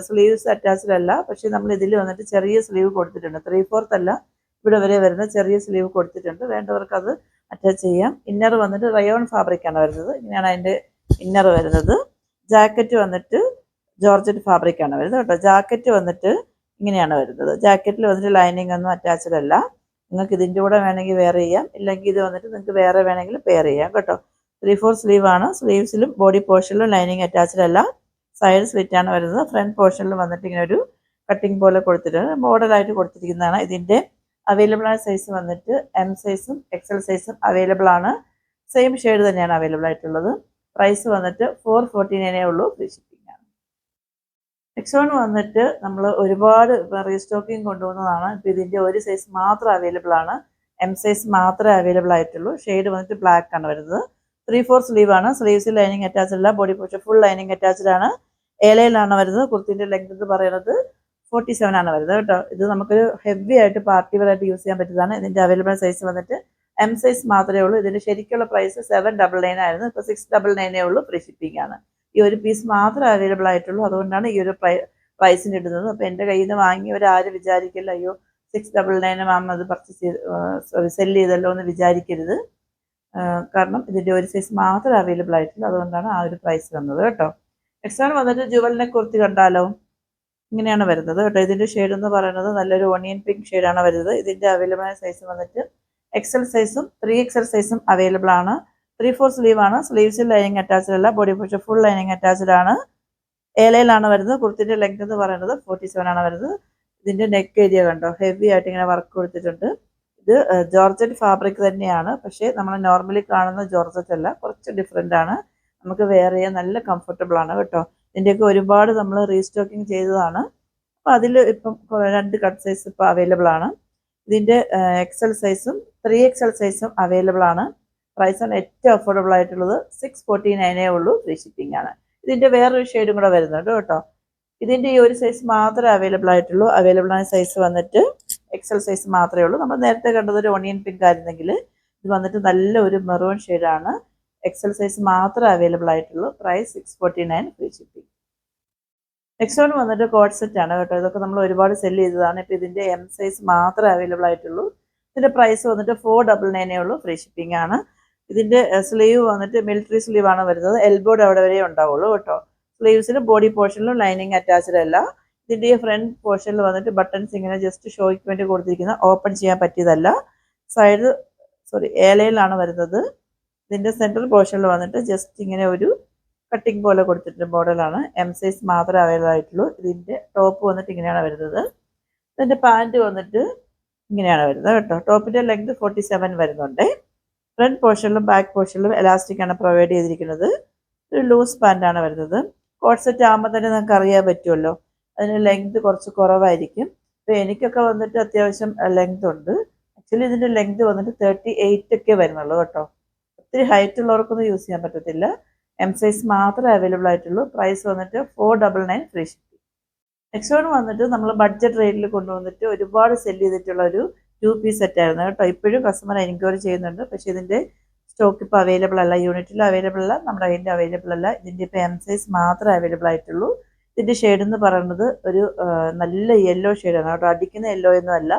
സ്ലീവ്സ് അറ്റാച്ച്ഡ് അല്ല. പക്ഷെ നമ്മൾ ഇതിൽ വന്നിട്ട് ചെറിയ സ്ലീവ് കൊടുത്തിട്ടുണ്ട്. 3/4 അല്ല, ഇവിടെ വരെ വരുന്ന ചെറിയ സ്ലീവ് കൊടുത്തിട്ടുണ്ട്. വേണ്ടവർക്ക് അത് അറ്റാച്ച് ചെയ്യാം. ഇന്നർ വന്നിട്ട് റയോൺ ഫാബ്രിക് ആണ് വരുന്നത്. ഇങ്ങനെയാണ് അതിന്റെ ഇന്നർ വരുന്നത്. ജാക്കറ്റ് വന്നിട്ട് ജോർജറ്റ് ഫാബ്രിക് ആണ് വരുന്നത് കേട്ടോ. ജാക്കറ്റ് വന്നിട്ട് ഇങ്ങനെയാണ് വരുന്നത്. ജാക്കറ്റിൽ വന്നിട്ട് ലൈനിങ് ഒന്നും അറ്റാച്ച്ഡ് അല്ല. നിങ്ങൾക്ക് ഇതിൻ്റെ കൂടെ വേണമെങ്കിൽ വെയർ ചെയ്യാം. ഇല്ലെങ്കിൽ ഇത് വന്നിട്ട് നിങ്ങൾക്ക് വേറെ വേണമെങ്കിൽ പെയർ ചെയ്യാം കേട്ടോ. 3/4 സ്ലീവ് ആണ്. സ്ലീവ്സിലും ബോഡി പോർഷനിലും ലൈനിങ് അറ്റാച്ച്ഡ് അല്ല. സൈഡ് സ്ലിറ്റ് ആണ് വരുന്നത്. ഫ്രണ്ട് പോർഷനിൽ വന്നിട്ട് ഇങ്ങനെ ഒരു കട്ടിങ് പോലെ കൊടുത്തിട്ടുണ്ട്. മോഡലായിട്ട് കൊടുത്തിരിക്കുന്നതാണ്. ഇതിൻ്റെ അവൈലബിൾ ആയ സൈസ് വന്നിട്ട് എം സൈസും XL സൈസും അവൈലബിൾ ആണ്. സെയിം ഷെയ്ഡ് തന്നെയാണ് അവൈലബിൾ ആയിട്ടുള്ളത്. പ്രൈസ് വന്നിട്ട് 449 ഉള്ളൂ, ഫ്രീ ഷിപ്പിംഗ് ആണ്. നെക്സ്റ്റ് വൺ വന്നിട്ട് നമ്മൾ ഒരുപാട് റീസ്റ്റോക്കിംഗ് കൊണ്ടുവന്നതാണ്. ഇപ്പോൾ ഇതിൻ്റെ ഒരു സൈസ് മാത്രം അവൈലബിൾ ആണ്. എം സൈസ് മാത്രമേ അവൈലബിൾ ആയിട്ടുള്ളൂ. ഷെയ്ഡ് വന്നിട്ട് ബ്ലാക്ക് ആണ് വരുന്നത്. 3/4 സ്ലീവ് ആണ്. സ്ലീവ്സിൽ ലൈനിങ് അറ്റാച്ച്ഡ് അല്ല. Body portion full lining attached ആണ്. ഏലയിലാണ് വരുന്നത്. കുർത്തിൻ്റെ ലെങ്ത് എന്ന് പറയുന്നത് 47 ആണ് വരുന്നത് കേട്ടോ. ഇത് നമുക്കൊരു ഹെവി ആയിട്ട് പാർട്ടി വെയർ ആയിട്ട് യൂസ് ചെയ്യാൻ പറ്റുന്നതാണ്. ഇതിൻ്റെ അവൈലബിൾ സൈസ് വന്നിട്ട് എം സൈസ് മാത്രമേ ഉള്ളൂ. ഇതിൻ്റെ ശരിക്കുള്ള പ്രൈസ് 799 ആയിരുന്നു. ഇപ്പോൾ 699 ഉള്ളൂ. ഫ്രീ ഷിപ്പിംഗ് ആണ്. ഈ ഒരു പീസ് മാത്രമേ അവൈലബിൾ ആയിട്ടുള്ളൂ. അതുകൊണ്ടാണ് ഈ ഒരു പ്രൈസിന് ഇടുന്നത്. അപ്പോൾ എൻ്റെ കയ്യിൽ നിന്ന് വാങ്ങിയവരാരും വിചാരിക്കില്ല അയ്യോ 699 മാം അത് പർച്ചേസ് ചെയ്ത് സെല്ല് ചെയ്തല്ലോ എന്ന് വിചാരിക്കരുത്. കാരണം ഇതിൻ്റെ ഒരു സൈസ് മാത്രമേ അവൈലബിൾ ആയിട്ടുള്ളൂ. അതുകൊണ്ടാണ് ആ ഒരു പ്രൈസ് വന്നത് കേട്ടോ. നെക്സ്റ്റ് വന്നിട്ട് ജുവലിനെ കുർത്തി കണ്ടാലോ. ഇങ്ങനെയാണ് വരുന്നത് കേട്ടോ. ഇതിൻ്റെ ഷെയ്ഡ് എന്ന് പറയുന്നത് നല്ലൊരു ഓണിയൻ പിങ്ക് ഷെയ്ഡാണ് വരുന്നത്. ഇതിൻ്റെ അവൈലബിൾ ആയ സൈസ് വന്നിട്ട് XL സൈസും 3XL സൈസും അവൈലബിൾ ആണ്. 3/4 സ്ലീവ് ആണ്. സ്ലീവ്സിൽ ലൈനിങ് അറ്റാച്ച്ഡ് അല്ല. Body portion full lining attached ആണ്. ഏലയിലാണ് വരുന്നത്. കുർത്തിൻ്റെ ലെങ്ത് എന്ന് പറയുന്നത് 47 ആണ് വരുന്നത്. ഇതിൻ്റെ നെക്ക് ഏരിയ കണ്ടോ, ഹെവി ആയിട്ട് ഇങ്ങനെ വർക്ക് കൊടുത്തിട്ടുണ്ട്. ഇത് ജോർജറ്റ് ഫാബ്രിക് തന്നെയാണ്. പക്ഷേ നമ്മൾ നോർമലി കാണുന്ന ജോർജറ്റ് അല്ല, കുറച്ച് ഡിഫറെൻ്റ് ആണ്. നമുക്ക് വെയർ ചെയ്യാൻ നല്ല കംഫർട്ടബിൾ ആണ് കേട്ടോ. ഇതിൻ്റെയൊക്കെ ഒരുപാട് നമ്മൾ റീസ്റ്റോക്കിംഗ് ചെയ്തതാണ്. അപ്പോൾ അതിൽ ഇപ്പം 2 കട്ട് സൈസ് ഇപ്പോൾ അവൈലബിൾ ആണ്. ഇതിൻ്റെ XL സൈസും 3XL സൈസും അവൈലബിൾ ആണ്. പ്രൈസാണ് ഏറ്റവും അഫോർഡബിൾ ആയിട്ടുള്ളത്. 649 ഉള്ളൂ. ഫ്രീ ഷിപ്പിംഗ് ആണ്. ഇതിൻ്റെ വേറൊരു ഷെയ്ഡും കൂടെ വരുന്നുണ്ട് കേട്ടോ. ഇതിൻ്റെ ഈ ഒരു സൈസ് മാത്രമേ അവൈലബിൾ ആയിട്ടുള്ളൂ. അവൈലബിൾ ആയ സൈസ് വന്നിട്ട് XL സൈസ് മാത്രമേ ഉള്ളൂ. നമ്മൾ നേരത്തെ കണ്ടത് ഒരു ഓണിയൻ പിങ്ക് ആയിരുന്നെങ്കിൽ ഇത് വന്നിട്ട് നല്ല ഒരു മെറൂൺ ഷെയ്ഡാണ്. XL സൈസ് മാത്രമേ അവൈലബിൾ ആയിട്ടുള്ളൂ. Price 649 free shipping. Next one വന്നിട്ട് കോഡ് സെറ്റ് ആണ് കേട്ടോ. ഇതൊക്കെ നമ്മൾ ഒരുപാട് സെല്ല് ചെയ്തതാണ്. ഇപ്പോൾ ഇതിൻ്റെ M സൈസ് മാത്രമേ അവൈലബിൾ ആയിട്ടുള്ളൂ. ഇതിൻ്റെ പ്രൈസ് വന്നിട്ട് 499 ഉള്ളൂ. ഫ്രീ ഷിപ്പിംഗ് ആണ്. ഇതിൻ്റെ സ്ലീവ് വന്നിട്ട് മിലിറ്ററി സ്ലീവ് ആണ് വരുന്നത്. എൽബോഡ് അവിടെ വരെ ഉണ്ടാവുള്ളൂ കേട്ടോ. സ്ലീവ്സിന് ബോഡി പോർഷനിലും ലൈനിങ് അറ്റാച്ച്ഡ് അല്ല. ഇതിൻ്റെ ഈ ഫ്രണ്ട് പോർഷനിൽ വന്നിട്ട് ബട്ടൺസ് ഇങ്ങനെ ജസ്റ്റ് ഷോയ്ക്ക് വേണ്ടി കൊടുത്തിരിക്കുന്ന, ഓപ്പൺ ചെയ്യാൻ പറ്റിയതല്ല. സൈഡ് ഏലയിലാണ് വരുന്നത്. ഇതിൻ്റെ സെൻട്രൽ പോർഷനിൽ വന്നിട്ട് ജസ്റ്റ് ഇങ്ങനെ ഒരു കട്ടിങ് പോലെ കൊടുത്തിട്ടുണ്ട്. മോഡലാണ്. M സൈസ് മാത്രമേ അവൈലബിൾ ആയിട്ടുള്ളൂ. ഇതിൻ്റെ ടോപ്പ് വന്നിട്ട് ഇങ്ങനെയാണ് വരുന്നത്. ഇതിൻ്റെ പാൻറ്റ് വന്നിട്ട് ഇങ്ങനെയാണ് വരുന്നത് കേട്ടോ. ടോപ്പിൻ്റെ ലെങ്ത് 47 വരുന്നുണ്ട്. ഫ്രണ്ട് പോർഷനിലും ബാക്ക് പോർഷനിലും എലാസ്റ്റിക് ആണ് പ്രൊവൈഡ് ചെയ്തിരിക്കുന്നത്. ഒരു ലൂസ് പാൻറ്റാണ് വരുന്നത്. കോഡ് സെറ്റ് ആകുമ്പോൾ തന്നെ നമുക്ക് അറിയാൻ പറ്റുമല്ലോ, അതിന് ലെങ്ത് കുറച്ച് കുറവായിരിക്കും. ഇപ്പോൾ എനിക്കൊക്കെ വന്നിട്ട് അത്യാവശ്യം ലെങ്ത് ഉണ്ട്. ആക്ച്വലി ഇതിൻ്റെ ലെങ്ത് വന്നിട്ട് 38 ഒക്കെ വരുന്നുള്ളൂ കേട്ടോ. ഒത്തിരി ഹൈറ്റ് ഉള്ളവർക്കൊന്നും യൂസ് ചെയ്യാൻ പറ്റത്തില്ല. M സൈസ് മാത്രമേ അവൈലബിൾ ആയിട്ടുള്ളൂ. പ്രൈസ് വന്നിട്ട് 499 ഫ്രീ ഷിപ്പിംഗ്. നെക്സ്റ്റ് വൺ വന്നിട്ട് നമ്മൾ ബഡ്ജറ്റ് റേറ്റിൽ കൊണ്ടുവന്നിട്ട് ഒരുപാട് സെല് ചെയ്തിട്ടുള്ള ഒരു 2 പീസ് സെറ്റ് ആയിരുന്നു കേട്ടോ. ഇപ്പോഴും കസ്റ്റമർ എൻക്വയറി ചെയ്യുന്നുണ്ട്. പക്ഷേ ഇതിൻ്റെ സ്റ്റോക്ക് ഇപ്പോൾ അവൈലബിൾ അല്ല. യൂണിറ്റിൽ അവൈലബിൾ അല്ല, നമ്മുടെ കയ്യിൽ അവൈലബിൾ അല്ല. ഇതിൻ്റെ ഇപ്പോൾ M സൈസ് മാത്രമേ അവൈലബിൾ ആയിട്ടുള്ളൂ. ഇതിൻ്റെ ഷെയ്ഡ് എന്ന് പറയുന്നത് ഒരു നല്ല യെല്ലോ ഷെയ്ഡാണ് കേട്ടോ. അടിക്കുന്ന യെല്ലോ ഒന്നും അല്ല,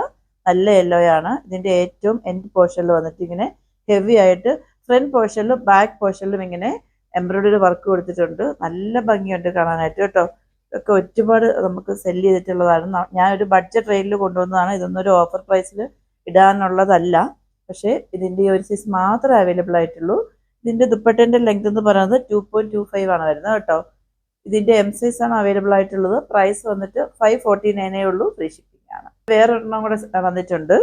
നല്ല യെല്ലോ ആണ്. ഇതിൻ്റെ ഏറ്റവും എൻഡ് പോർഷനിൽ വന്നിട്ട് ഇങ്ങനെ ഹെവി ആയിട്ട് ഫ്രണ്ട് പോർഷനിലും ബാക്ക് പോർഷനിലും ഇങ്ങനെ എംബ്രോയിഡറി വർക്ക് കൊടുത്തിട്ടുണ്ട്. നല്ല ഭംഗിയുണ്ട് കാണാനായിട്ട് കേട്ടോ. ഇതൊക്കെ ഒരുപാട് നമുക്ക് സെല് ചെയ്തിട്ടുള്ളതാണ്. ഞാൻ ഒരു ബഡ്ജറ്റ് റേറ്റിൽ കൊണ്ടുവന്നതാണ്. ഇതൊന്നും ഒരു ഓഫർ പ്രൈസിൽ ഇടാനുള്ളതല്ല. പക്ഷേ ഇതിൻ്റെ ഒരു സൈസ് മാത്രമേ അവൈലബിൾ ആയിട്ടുള്ളൂ. ഇതിൻ്റെ ദുപ്പട്ടേൻ്റെ ലെങ്ത് എന്ന് പറയുന്നത് 2.25 ആണ് വരുന്നത് കേട്ടോ. ഇതിൻ്റെ M സൈസ് ആണ് അവൈലബിൾ ആയിട്ടുള്ളത്. പ്രൈസ് വന്നിട്ട് 549 ഉള്ളൂ. ഫ്രീ ഷിപ്പിംഗ് ആണ്. വേറൊരെണ്ണം കൂടെ വന്നിട്ടുണ്ട്.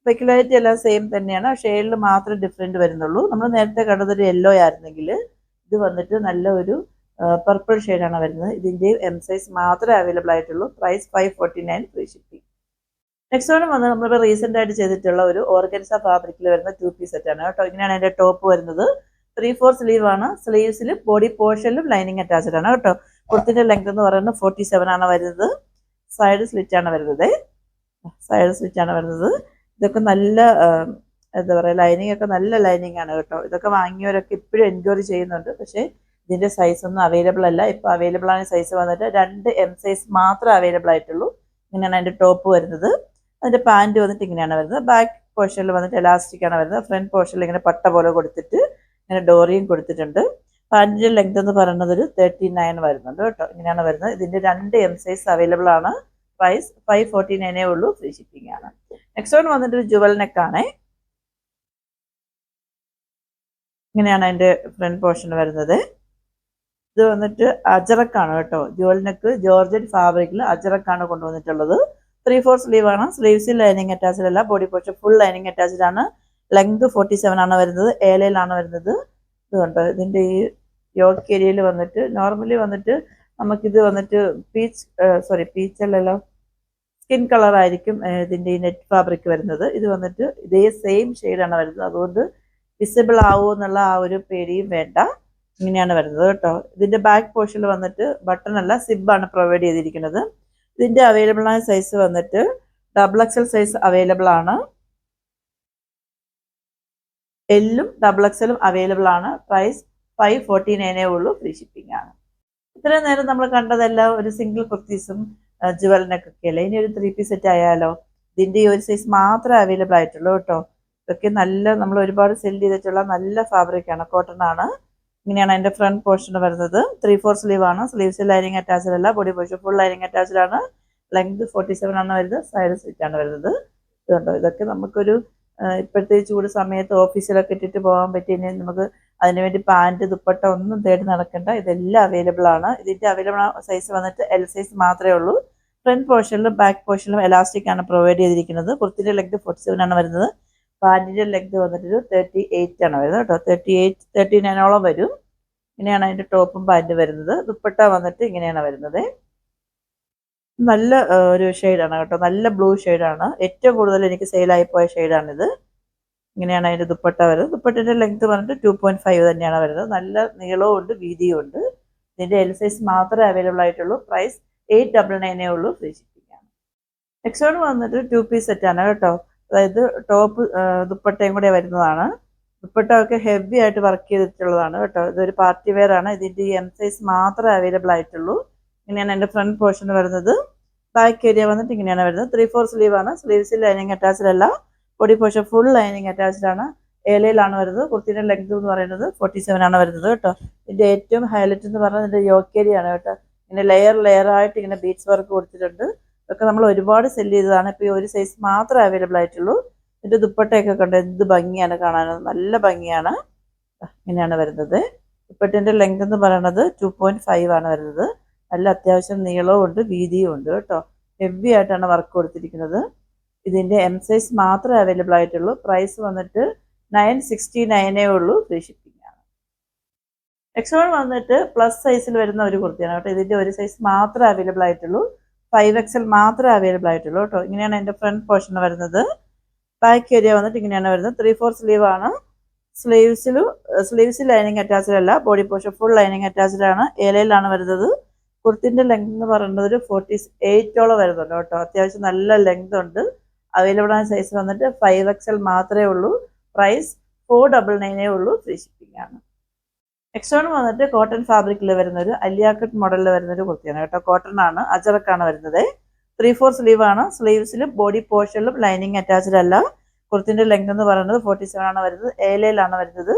സ്പെക്കുലാരിറ്റി എല്ലാം സെയിം തന്നെയാണ്. ഷെയ്ഡിൽ മാത്രമേ ഡിഫറെൻറ്റ് വരുന്നുള്ളൂ. നമ്മൾ നേരത്തെ കണ്ടതൊരു യെല്ലോ ആയിരുന്നെങ്കിൽ ഇത് വന്നിട്ട് നല്ല ഒരു പർപ്പിൾ ഷെയ്ഡാണ് വരുന്നത്. ഇതിൻ്റെ M സൈസ് മാത്രമേ അവൈലബിൾ ആയിട്ടുള്ളൂ. Price 549 free shipping. Next one വന്ന് നമ്മളിപ്പോൾ റീസെൻ്റ് ആയിട്ട് ചെയ്തിട്ടുള്ള ഒരു ഓർഗൻസ ഫാബ്രിക്കിൽ വരുന്ന 2 പീസ് സെറ്റാണ് കേട്ടോ. ഇങ്ങനെയാണ് അതിൻ്റെ ടോപ്പ് വരുന്നത്. 3/4 സ്ലീവ് ആണ്. സ്ലീവ്സിൽ ബോഡി പോർഷനിലും ലൈനിങ് അറ്റാച്ച്ഡ് ആണ് കേട്ടോ. കുർത്തിൻ്റെ ലെങ്ത് എന്ന് പറയുന്നത് 47 ആണ് വരുന്നത്. സൈഡ് സ്ലിറ്റ് ആണ് വരുന്നത്. ഇതൊക്കെ നല്ല എന്താ പറയുക, ലൈനിങ് ഒക്കെ നല്ല ലൈനിങ് ആണ് കേട്ടോ. ഇതൊക്കെ വാങ്ങിയവരൊക്കെ ഇപ്പോഴും എൻക്വയറി ചെയ്യുന്നുണ്ട്. പക്ഷേ ഇതിൻ്റെ സൈസ് ഒന്നും അവൈലബിൾ അല്ല. ഇപ്പോൾ അവൈലബിൾ ആയ സൈസ് വന്നിട്ട് 2 M സൈസ് മാത്രമേ അവൈലബിൾ ആയിട്ടുള്ളൂ. ഇങ്ങനെയാണ് അതിൻ്റെ ടോപ്പ് വരുന്നത്. അതിൻ്റെ പാൻറ്റ് വന്നിട്ട് ഇങ്ങനെയാണ് വരുന്നത്. ബാക്ക് പോർഷനിൽ വന്നിട്ട് എലാസ്റ്റിക് ആണ് വരുന്നത്. ഫ്രണ്ട് പോർഷനിൽ ഇങ്ങനെ പട്ട പോലെ കൊടുത്തിട്ട് ഇങ്ങനെ ഡോറിയും കൊടുത്തിട്ടുണ്ട്. പാൻറ്റിൻ്റെ ലെങ്ത് എന്ന് പറയുന്നത് ഒരു 39 വരുന്നുണ്ട് കേട്ടോ. ഇങ്ങനെയാണ് വരുന്നത്. ഇതിൻ്റെ 2 M സൈസ് അവൈലബിൾ ആണ്. പ്രൈസ് 549 ഉള്ളൂ. ഫ്രീ ഷിപ്പിംഗ് ആണ്. നെക്സ്റ്റ് വൺ വന്നിട്ട് ഒരു ജുവൽ നെക്കാണ്. ഇങ്ങനെയാണ് അതിൻ്റെ ഫ്രണ്ട് പോർഷൻ വരുന്നത്. ഇത് വന്നിട്ട് അജറക്കാണ് കേട്ടോ. ജുവൽ നെക്ക് ജോർജറ്റ് ഫാബ്രിക്കിൽ അജറക്കാണ് കൊണ്ടുവന്നിട്ടുള്ളത്. 3/4 സ്ലീവ് ആണ്. സ്ലീവ്സിൽ ലൈനിങ് അറ്റാച്ച്ഡ് അല്ല. Body portion full lining attached ആണ്. ലെങ്ത് 47 ആണ് വരുന്നത്. ഏലയിലാണ് വരുന്നത്. ഇത് കണ്ടോ. ഇതിൻ്റെ ഈ യോക്ക് ഏരിയയിൽ വന്നിട്ട് നോർമലി വന്നിട്ട് നമുക്കിത് വന്നിട്ട് പീച്ച് അല്ലല്ലോ, സ്കിൻ കളർ ആയിരിക്കും ഇതിൻ്റെ ഈ നെറ്റ് ഫാബ്രിക് വരുന്നത്. ഇത് വന്നിട്ട് ഇതേ സെയിം ഷെയ്ഡാണ് വരുന്നത്. അതുകൊണ്ട് വിസിബിൾ ആവുമോ എന്നുള്ള ആ ഒരു പേടിയും വേണ്ട. ഇങ്ങനെയാണ് വരുന്നത് കേട്ടോ. ഇതിന്റെ ബാക്ക് പോർഷനിൽ വന്നിട്ട് ബട്ടൺ അല്ല സിബാണ് പ്രൊവൈഡ് ചെയ്തിരിക്കുന്നത്. ഇതിന്റെ അവൈലബിൾ ആയ സൈസ് വന്നിട്ട് XXL സൈസ് അവൈലബിൾ ആണ്. എല്ലും XXLും അവൈലബിൾ ആണ്. പ്രൈസ് 549 ഉള്ളൂ. ഫ്രീ ഷിപ്പിംഗ് ആണ്. ഇത്രയും നേരം നമ്മൾ കണ്ടതെല്ലാം ഒരു സിംഗിൾ കുർത്തീസും ജുവലിനൊക്കെ അല്ലേ. ഇനി ഒരു 3 പീസ് സെറ്റ് ആയാലോ. ഇതിന്റെ ഈ ഒരു സൈസ് മാത്രമേ അവൈലബിൾ ആയിട്ടുള്ളൂ കേട്ടോ. ഇതൊക്കെ നല്ല നമ്മൾ ഒരുപാട് സെല് ചെയ്തിട്ടുള്ള നല്ല ഫാബ്രിക് ആണ്, കോട്ടൺ ആണ്. ഇങ്ങനെയാണ് അതിന്റെ ഫ്രണ്ട് പോർഷൻ വരുന്നത്. 3/4 സ്ലീവ് ആണ്. സ്ലീവ്സ് ലൈനിങ് അറ്റാച്ച്ഡ് അല്ല. Body portion full lining attached ആണ്. ലെങ്ത് 47 ആണ് വരുന്നത്. സൈഡ് സ്ലിറ്റ് ആണ് വരുന്നത്. ഇതുണ്ടോ, ഇതൊക്കെ നമുക്കൊരു ഇപ്പോഴത്തെ ചൂട് സമയത്ത് ഓഫീസിലൊക്കെ ഇട്ടിട്ട് പോകാൻ പറ്റിയ, നമുക്ക് അതിനുവേണ്ടി പാൻറ് ദുപ്പട്ട ഒന്നും തേടി നടക്കണ്ട. ഇതെല്ലാം അവൈലബിൾ ആണ്. ഇതിന്റെ അവൈലബിൾ സൈസ് വന്നിട്ട് L സൈസ് മാത്രമേ ഉള്ളൂ. ഫ്രണ്ട് പോർഷനിലും ബാക്ക് പോർഷനിലും എലാസ്റ്റിക് ആണ് പ്രൊവൈഡ് ചെയ്തിരിക്കുന്നത്. കുർത്തിന്റെ ലെങ്ത് 47 ആണ് വരുന്നത്. പാൻറ്റിന്റെ ലെങ്ത് വന്നിട്ട് 38 ആണ് വരുന്നത് കേട്ടോ. 39 വരും. ഇങ്ങനെയാണ് അതിന്റെ ടോപ്പും പാൻറ്റും വരുന്നത്. ദുപ്പട്ട വന്നിട്ട് ഇങ്ങനെയാണ് വരുന്നത്. നല്ല ഒരു ഷെയ്ഡാണ് കേട്ടോ. നല്ല ബ്ലൂ ഷെയ്ഡാണ്. ഏറ്റവും കൂടുതൽ എനിക്ക് സെയിലായി പോയ ഷെയ്ഡാണിത്. ഇങ്ങനെയാണ് അതിന്റെ ദുപ്പട്ട വരുന്നത്. ദുപ്പട്ടയുടെ ലെങ്ത് വന്നിട്ട് 2.5 തന്നെയാണ് വരുന്നത്. നല്ല നീളവും ഉണ്ട്, വീതിയും ഉണ്ട്. ഇതിന്റെ L സൈസ് മാത്രമേ അവൈലബിൾ ആയിട്ടുള്ളൂ. പ്രൈസ് 899 ഉള്ളൂ. ഫ്രീ ഷിപ്പിംഗ് ആണ്. നെക്സ്റ്റ് വൺ വന്നിട്ട് 2 പീസ് സെറ്റ് ആണ് കേട്ടോ. അതായത് ടോപ്പ് ദുപ്പട്ടയും കൂടെ വരുന്നതാണ്. ദുപ്പട്ട ഒക്കെ ഹെവി ആയിട്ട് വർക്ക് ചെയ്തിട്ടുള്ളതാണ് കേട്ടോ. ഇതൊരു പാർട്ടി വെയർ ആണ്. ഇതിന്റെ M സൈസ് മാത്രമേ അവൈലബിൾ ആയിട്ടുള്ളൂ. ഇങ്ങനെയാണ് എൻ്റെ ഫ്രണ്ട് പോർഷൻ വരുന്നത്. ബാക്ക് ഏരിയ വന്നിട്ട് ഇങ്ങനെയാണ് വരുന്നത്. 3/4 സ്ലീവ് ആണ്. സ്ലീവ്സിൽ ലൈനിങ് അറ്റാച്ച്ഡ് അല്ല. Body portion full lining attached ആണ്. ഏലയിലാണ് വരുന്നത്. കുർത്തിന്റെ ലെങ്ത് എന്ന് പറയുന്നത് 47 ആണ് വരുന്നത് കേട്ടോ. ഇതിന്റെ ഏറ്റവും ഹൈലൈറ്റ് എന്ന് പറഞ്ഞാൽ ഇതിന്റെ യോക്ക് ഏരിയ ആണ് കേട്ടോ. ഇങ്ങനെ ലെയർ ആയിട്ട് ഇങ്ങനെ ബീഡ്സ് വർക്ക് കൊടുത്തിട്ടുണ്ട്. ഇതൊക്കെ നമ്മൾ ഒരുപാട് സെല് ചെയ്തതാണ്. ഇപ്പൊ ഈ ഒരു സൈസ് മാത്രമേ അവൈലബിൾ ആയിട്ടുള്ളൂ. ഇതിന്റെ ദുപ്പട്ടയൊക്കെ കണ്ട് എന്ത് ഭംഗിയാണ് കാണാൻ, നല്ല ഭംഗിയാണ്. ഇങ്ങനെയാണ് വരുന്നത്. ദുപ്പട്ടന്റെ ലെങ്ത് എന്ന് പറയുന്നത് 2.5 ആണ് വരുന്നത്. നല്ല അത്യാവശ്യം നീളവും ഉണ്ട്, വീതിയും ഉണ്ട് കേട്ടോ. ഹെവി ആയിട്ടാണ് വർക്ക് കൊടുത്തിരിക്കുന്നത്. ഇതിന്റെ M സൈസ് മാത്രമേ അവൈലബിൾ ആയിട്ടുള്ളൂ. പ്രൈസ് വന്നിട്ട് 969 ഉള്ളൂ. ഫ്രീ ഷിപ്പിംഗ് ആണ്. നെക്സ്റ്റ് വൺ വന്നിട്ട് പ്ലസ് സൈസിൽ വരുന്ന ഒരു കുർത്തിയാണ് കേട്ടോ. ഇതിന്റെ ഒരു സൈസ് മാത്രമേ അവൈലബിൾ ആയിട്ടുള്ളൂ. 5XL മാത്രമേ അവൈലബിൾ ആയിട്ടുള്ളൂ കേട്ടോ. ഇങ്ങനെയാണ് എൻ്റെ ഫ്രണ്ട് പോർഷൻ വരുന്നത്. ബാക്ക് ഏരിയ വന്നിട്ട് ഇങ്ങനെയാണ് വരുന്നത്. 3/4 സ്ലീവ് ആണ്. സ്ലീവ്സിൽ ലൈനിങ് അറ്റാച്ച്ഡ് അല്ല. Body portion full lining attached ആണ്. ഏലയിലാണ് വരുന്നത്. കുർത്തിന്റെ ലെങ്ത് എന്ന് പറയുന്നത് ഒരു 48 വരുന്നുണ്ട് കേട്ടോ. അത്യാവശ്യം നല്ല ലെങ്ത് ഉണ്ട്. അവൈലബിൾ ആയ സൈസ് വന്നിട്ട് 5XL മാത്രമേ ഉള്ളൂ. പ്രൈസ് 499 ഉള്ളൂ. ഫ്രീ ഷിപ്പിംഗ് ആണ്. നെക്സ്റ്റ് വൺ വന്നിട്ട് കോട്ടൺ ഫാബ്രിക്കിൽ വരുന്ന ഒരു അലിയാക്കട്ട് മോഡലിൽ വരുന്ന ഒരു കുർത്തിയാണ് കേട്ടോ. കോട്ടൺ ആണ്, അജറക്കാണ് വരുന്നത്. 3/4 സ്ലീവ് ആണ്. സ്ലീവ്സിലും ബോഡി പോർഷനിലും ലൈനിങ് അറ്റാച്ച്ഡ് അല്ല. കുർത്തിന്റെ ലെങ്ത് എന്ന് പറയുന്നത് 47 ആണ് വരുന്നത്. ഏലയിലാണ് വരുന്നത്.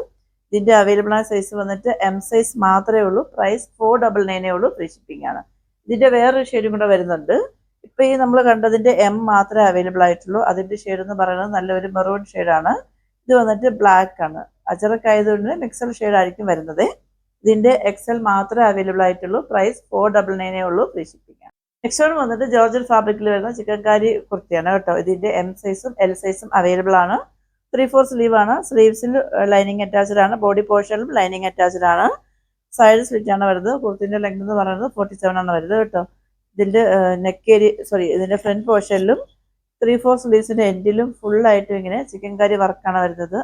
ഇതിന്റെ അവൈലബിൾ ആയ സൈസ് വന്നിട്ട് M സൈസ് മാത്രമേ ഉള്ളൂ. പ്രൈസ് 499 ഉള്ളൂ. ഫ്രീ ഷിപ്പിംഗ് ആണ്. ഇതിന്റെ വേറൊരു ഷെയ്ഡും കൂടെ വരുന്നുണ്ട്. ഇപ്പൊ ഈ നമ്മൾ കണ്ടതിന്റെ M മാത്രമേ അവൈലബിൾ ആയിട്ടുള്ളൂ. അതിന്റെ ഷെയ്ഡ് എന്ന് പറയുന്നത് നല്ലൊരു മെറൂൺ ഷെയ്ഡാണ്. ഇത് വന്നിട്ട് ബ്ലാക്ക് ആണ്. അജറക്ക് ആയതുകൊണ്ട് മിക്സഡ് ഷെയ്ഡ് ആയിരിക്കും വരുന്നത്. ഇതിന്റെ XL മാത്രമേ അവൈലബിൾ ആയിട്ടുള്ളൂ. പ്രൈസ് 499 ഉള്ളൂ. ഫ്രീ ഷിപ്പിംഗ് ആണ്. നെക്സ്റ്റ് വൺ വന്നിട്ട് ജോർജറ്റ് ഫാബ്രിക്കിൽ വരുന്ന ചിക്കൻകാരി കുർത്തിയാണ് കേട്ടോ. ഇതിന്റെ M സൈസും L സൈസും അവൈലബിൾ ആണ്. 3/4 സ്ലീവ് ആണ്. സ്ലീവ്സിൽ ലൈനിങ് അറ്റാച്ച്ഡ് ആണ്. ബോഡി പോർഷനിലും ലൈനിങ് അറ്റാച്ച്ഡ് ആണ്. സൈഡ് സ്ലിറ്റ് ആണ് വരുന്നത്. കുർത്തിന്റെ ലെങ്ത് എന്ന് പറയുന്നത് 47 ആണ് വരുന്നത് കേട്ടോ. ഇതിന്റെ നെക്ക് ഏരിയ ഇതിന്റെ ഫ്രണ്ട് പോർഷനിലും 3/4 സ്ലീവ്സിന്റെ എൻഡിലും ഫുൾ ആയിട്ടും ഇങ്ങനെ ചിക്കൻകാരി വർക്കാണ് വരുന്നത്.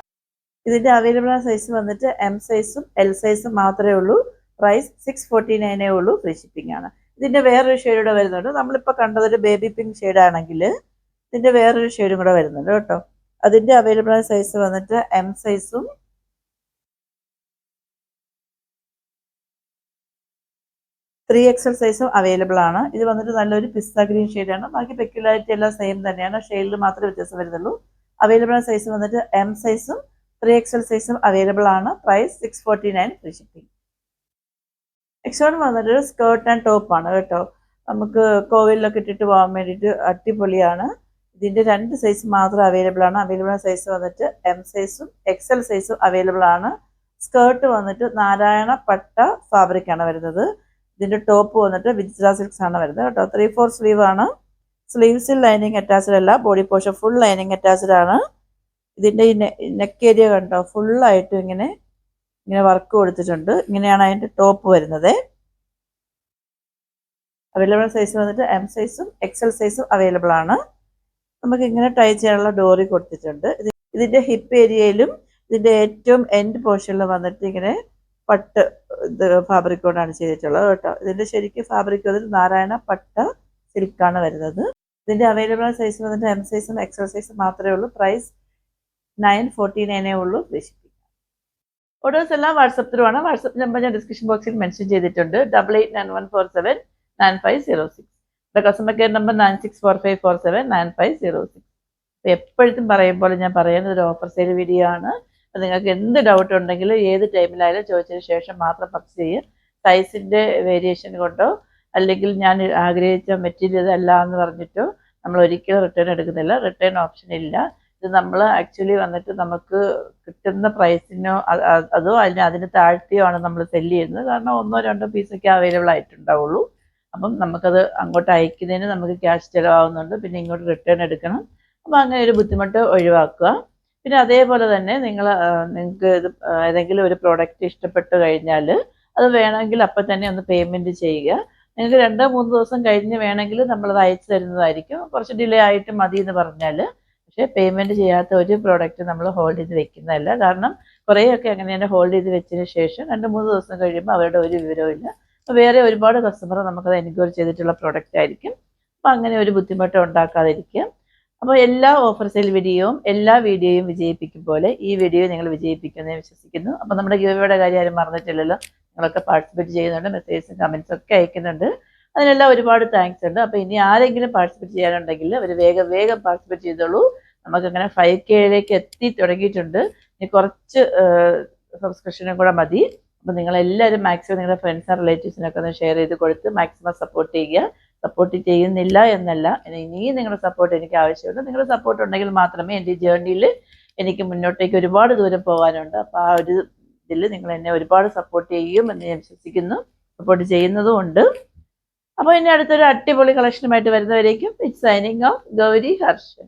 ഇതിന്റെ അവൈലബിൾ സൈസ് വന്നിട്ട് M സൈസും L സൈസും മാത്രമേ ഉള്ളൂ. പ്രൈസ് 649 ഉള്ളൂ. ഫ്രീ ഷിപ്പിംഗ് ആണ്. ഇതിന്റെ വേറൊരു ഷെയ്ഡ് കൂടെ വരുന്നുണ്ട്. നമ്മളിപ്പോ കണ്ടതൊരു ബേബി പിങ്ക് ഷെയ്ഡ് ആണെങ്കിൽ ഇതിന്റെ വേറൊരു ഷെയ്ഡും കൂടെ വരുന്നുണ്ട് കേട്ടോ. അതിന്റെ അവൈലബിൾ സൈസ് വന്നിട്ട് M സൈസും 3XL സൈസും അവൈലബിൾ ആണ്. ഇത് വന്നിട്ട് നല്ലൊരു പിസ്ത ഗ്രീൻ ഷെയ്ഡാണ്. ബാക്കി പെക്യുലാരിറ്റി എല്ലാം സെയിം തന്നെയാണ്. ഷെയ്ഡിൽ മാത്രമേ വ്യത്യാസം വരുന്നുള്ളൂ. അവൈലബിൾ സൈസ് വന്നിട്ട് M സൈസും 3XL സൈസും അവൈലബിൾ ആണ്. Price 649. Free shipping. Next one വന്നിട്ട് സ്കേർട്ട് ആൻഡ് ടോപ്പ് ആണ് കേട്ടോ. നമുക്ക് കോവിലൊക്കെ ഇട്ടിട്ട് പോകാൻ വേണ്ടിയിട്ട് അടിപൊളിയാണ്. ഇതിന്റെ 2 സൈസ് മാത്രം അവൈലബിൾ ആണ്. അവൈലബിൾ സൈസ് വന്നിട്ട് M സൈസും XL സൈസും അവൈലബിൾ ആണ്. സ്കേർട്ട് വന്നിട്ട് നാരായണ പട്ട ഫാബ്രിക് ആണ് വരുന്നത്. ഇതിന്റെ ടോപ്പ് വന്നിട്ട് വിജിത്ര സിൽക്സ് ആണ് വരുന്നത് കേട്ടോ. 3/4 സ്ലീവ് ആണ്. സ്ലീവ്സിൽ ലൈനിങ് അറ്റാച്ച്ഡ് അല്ല. Body portion full lining attached ആണ്. ഇതിന്റെ നെക്ക് ഏരിയ കണ്ടോ, ഫുൾ ആയിട്ട് ഇങ്ങനെ വർക്ക് കൊടുത്തിട്ടുണ്ട്. ഇങ്ങനെയാണ് അതിന്റെ ടോപ്പ് വരുന്നത്. അവൈലബിൾ സൈസ് വന്നിട്ട് M സൈസും XL സൈസും അവൈലബിൾ ആണ്. നമുക്ക് ഇങ്ങനെ ടൈ ചെയ്യാനുള്ള ഡോറി കൊടുത്തിട്ടുണ്ട്. ഇതിന്റെ ഹിപ്പ് ഏരിയയിലും ഇതിന്റെ ഏറ്റവും എൻഡ് പോർഷനിലും വന്നിട്ട് ഇങ്ങനെ പട്ട് ഇത് ഫാബ്രിക് കൊണ്ടാണ് ചെയ്തിട്ടുള്ളത് കേട്ടോ. ഇതിൻ്റെ ശരിക്കും ഫാബ്രിക് വന്നിട്ട് നാരായണ പട്ട സിൽക്കാണ് വരുന്നത്. ഇതിൻ്റെ അവൈലബിൾ സൈസ് വന്നിട്ട് എം സൈസും എക്സൽ സൈസും മാത്രമേ ഉള്ളൂ. പ്രൈസ് 949 ഉള്ളൂ. ഓർഡേഴ്സ് എല്ലാം വാട്സപ്പ് ത്രൂ ആണ്. വാട്സപ്പ് നമ്പർ ഞാൻ ഡിസ്ക്രിപ്ഷൻ ബോക്സിൽ മെൻഷൻ ചെയ്തിട്ടുണ്ട്. 8891479506. Customer care number 9645479506. എപ്പോഴും പറയുമ്പോൾ ഞാൻ പറയുന്നത് ഒരു ഓഫർ സെയിൽ വീഡിയോ ആണ്. നിങ്ങൾക്ക് എന്ത് ഡൗട്ട് ഉണ്ടെങ്കിലും ഏത് ടൈമിലായാലും ചോദിച്ചതിന് ശേഷം മാത്രം പർച്ചേസ് ചെയ്യുക. സൈസിൻ്റെ വേരിയേഷൻ കൊണ്ടോ അല്ലെങ്കിൽ ഞാൻ ആഗ്രഹിച്ച മെറ്റീരിയൽ അല്ല എന്ന് പറഞ്ഞിട്ടോ നമ്മൾ ഒരിക്കലും റിട്ടേൺ എടുക്കുന്നില്ല. റിട്ടേൺ ഓപ്ഷൻ ഇല്ല. ഇത് നമ്മൾ ആക്ച്വലി വന്നിട്ട് നമുക്ക് കിട്ടുന്ന പ്രൈസിനോ അതോ അതിന് താഴ്ത്തിയോ ആണ് നമ്മൾ സെല്ല് ചെയ്യുന്നത്. കാരണം 1-2 പീസൊക്കെ അവൈലബിൾ ആയിട്ടുണ്ടാവുള്ളൂ. അപ്പം നമുക്കത് അങ്ങോട്ട് അയക്കുന്നതിന് നമുക്ക് ക്യാഷ് ചിലവാകുന്നുണ്ട്. പിന്നെ ഇങ്ങോട്ട് റിട്ടേൺ എടുക്കണം. അപ്പോൾ അങ്ങനെ ഒരു ബുദ്ധിമുട്ട് ഒഴിവാക്കുക. പിന്നെ അതേപോലെ തന്നെ നിങ്ങൾക്ക് ഇത് ഏതെങ്കിലും ഒരു പ്രോഡക്റ്റ് ഇഷ്ടപ്പെട്ട് കഴിഞ്ഞാൽ അത് വേണമെങ്കിൽ അപ്പം തന്നെ ഒന്ന് പേയ്മെൻറ്റ് ചെയ്യുക. നിങ്ങൾക്ക് 2-3 ദിവസം കഴിഞ്ഞ് വേണമെങ്കിൽ നമ്മളത് അയച്ചു തരുന്നതായിരിക്കും. കുറച്ച് ഡിലേ ആയിട്ട് മതി എന്ന് പറഞ്ഞാൽ. പക്ഷേ പേയ്മെൻറ്റ് ചെയ്യാത്ത ഒരു പ്രോഡക്റ്റ് നമ്മൾ ഹോൾഡ് ചെയ്ത് വെക്കുന്നതല്ല. കാരണം കുറേയൊക്കെ അങ്ങനെ തന്നെ ഹോൾഡ് ചെയ്ത് വെച്ചതിന് ശേഷം 2-3 ദിവസം കഴിയുമ്പോൾ അവരുടെ ഒരു വിവരവും ഇല്ല. അപ്പോൾ വേറെ ഒരുപാട് കസ്റ്റമർ നമുക്കത് എൻക്വയറി ചെയ്തിട്ടുള്ള പ്രോഡക്റ്റ് ആയിരിക്കും. അപ്പോൾ അങ്ങനെ ഒരു ബുദ്ധിമുട്ട് ഉണ്ടാക്കാതിരിക്കുക. അപ്പോൾ എല്ലാ ഓഫർ സെയിൽ വീഡിയോയും എല്ലാ വീഡിയോയും വിജയിപ്പിക്കും പോലെ ഈ വീഡിയോ നിങ്ങൾ വിജയിപ്പിക്കുമെന്ന് വിശ്വസിക്കുന്നു. അപ്പോൾ നമ്മുടെ ഗിവ്അവേയുടെ കാര്യം ആരും മറന്നിട്ടില്ലല്ലോ. നിങ്ങളൊക്കെ പാർട്ടിസിപ്പേറ്റ് ചെയ്യുന്നുണ്ട്, മെസ്സേജസും കമൻസും ഒക്കെ അയക്കുന്നുണ്ട്. അതിനെല്ലാം ഒരുപാട് താങ്ക്സ് ഉണ്ട്. അപ്പോൾ ഇനി ആരെങ്കിലും പാർട്ടിസിപ്പേറ്റ് ചെയ്യാനുണ്ടെങ്കിൽ അവർ വേഗം പാർട്ടിസിപ്പേറ്റ് ചെയ്തോളൂ. നമുക്കങ്ങനെ 5Kയിലേക്ക് എത്തി തുടങ്ങിയിട്ടുണ്ട്. ഇനി കുറച്ച് സബ്സ്ക്രിപ്ഷനും കൂടെ മതി. അപ്പോൾ നിങ്ങളെല്ലാവരും മാക്സിമം നിങ്ങളുടെ ഫ്രണ്ട്സും റിലേറ്റീവ്സിനൊക്കെ ഒന്ന് ഷെയർ ചെയ്ത് കൊടുത്ത് മാക്സിമം സപ്പോർട്ട് ചെയ്യുക. സപ്പോർട്ട് ചെയ്യുന്നില്ല എന്നല്ല, ഇനിയും നിങ്ങളുടെ സപ്പോർട്ട് എനിക്ക് ആവശ്യമുണ്ട്. നിങ്ങളുടെ സപ്പോർട്ട് ഉണ്ടെങ്കിൽ മാത്രമേ എൻ്റെ ജേർണിയിൽ എനിക്ക് മുന്നോട്ടേക്ക് ഒരുപാട് ദൂരം പോകാനുണ്ട്. അപ്പോൾ ആ ഒരു ഇതിൽ നിങ്ങൾ എന്നെ ഒരുപാട് സപ്പോർട്ട് ചെയ്യും എന്ന് ഞാൻ വിശ്വസിക്കുന്നു. സപ്പോർട്ട് ചെയ്യുന്നതും ഉണ്ട്. അപ്പോൾ ഇനി അടുത്തൊരു അടിപൊളി കളക്ഷനുമായിട്ട് വരുന്നവരേക്കും it's signing off Gauri Harshan.